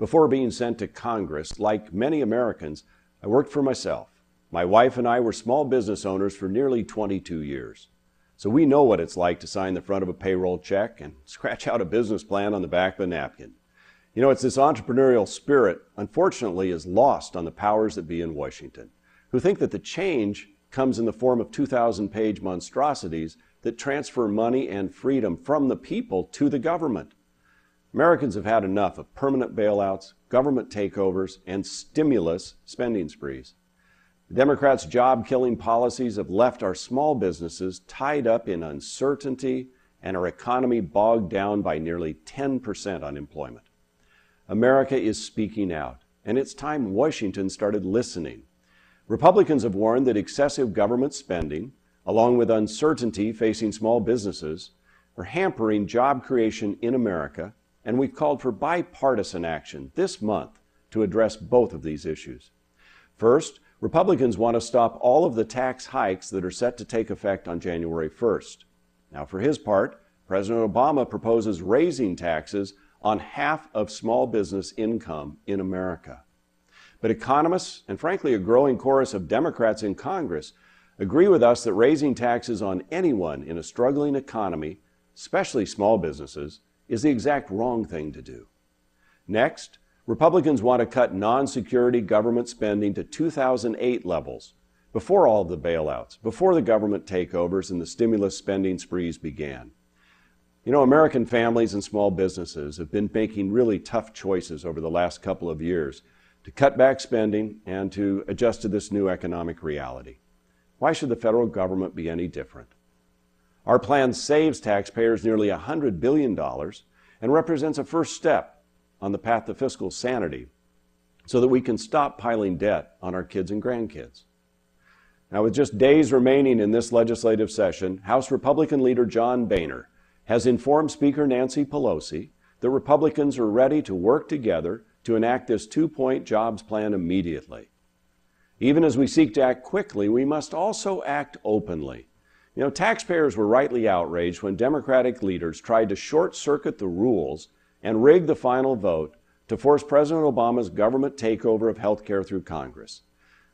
Before being sent to Congress, like many Americans, I worked for myself. My wife and I were small business owners for nearly 22 years. So we know what it's like to sign the front of a payroll check and scratch out a business plan on the back of a napkin. You know, it's this entrepreneurial spirit, unfortunately, is lost on the powers that be in Washington, who think that the change comes in the form of 2,000-page monstrosities that transfer money and freedom from the people to the government. Americans have had enough of permanent bailouts, government takeovers, and stimulus spending sprees. The Democrats' job-killing policies have left our small businesses tied up in uncertainty and our economy bogged down by nearly 10% unemployment. America is speaking out, and it's time Washington started listening. Republicans have warned that excessive government spending, along with uncertainty facing small businesses, are hampering job creation in America, and we've called for bipartisan action this month to address both of these issues. First, Republicans want to stop all of the tax hikes that are set to take effect on January 1st. Now, for his part, President Obama proposes raising taxes on half of small business income in America. But economists, and frankly a growing chorus of Democrats in Congress, agree with us that raising taxes on anyone in a struggling economy, especially small businesses, is the exact wrong thing to do. Next, Republicans want to cut non-security government spending to 2008 levels, before all of the bailouts, before the government takeovers and the stimulus spending sprees began. You know, American families and small businesses have been making really tough choices over the last couple of years to cut back spending and to adjust to this new economic reality. Why should the federal government be any different? Our plan saves taxpayers nearly $100 billion and represents a first step on the path to fiscal sanity so that we can stop piling debt on our kids and grandkids. Now, with just days remaining in this legislative session, House Republican leader John Boehner has informed Speaker Nancy Pelosi that Republicans are ready to work together to enact this two-point jobs plan immediately. Even as we seek to act quickly, we must also act openly. You know, taxpayers were rightly outraged when Democratic leaders tried to short-circuit the rules and rig the final vote to force President Obama's government takeover of health care through Congress.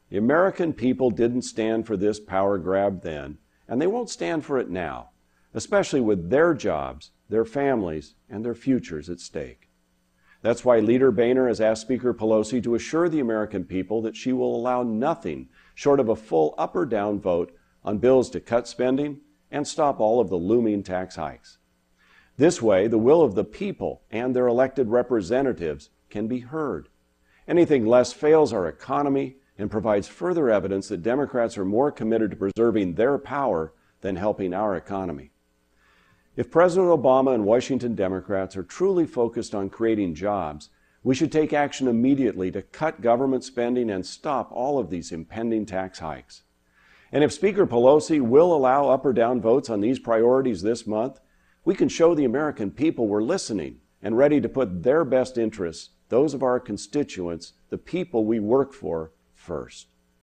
The American people didn't stand for this power grab then, and they won't stand for it now, especially with their jobs, their families, and their futures at stake. That's why Leader Boehner has asked Speaker Pelosi to assure the American people that she will allow nothing short of a full up or down vote on bills to cut spending and stop all of the looming tax hikes. This way, the will of the people and their elected representatives can be heard. Anything less fails our economy and provides further evidence that Democrats are more committed to preserving their power than helping our economy. If President Obama and Washington Democrats are truly focused on creating jobs, we should take action immediately to cut government spending and stop all of these impending tax hikes. And if Speaker Pelosi will allow up or down votes on these priorities this month, we can show the American people we're listening and ready to put their best interests, those of our constituents, the people we work for, first.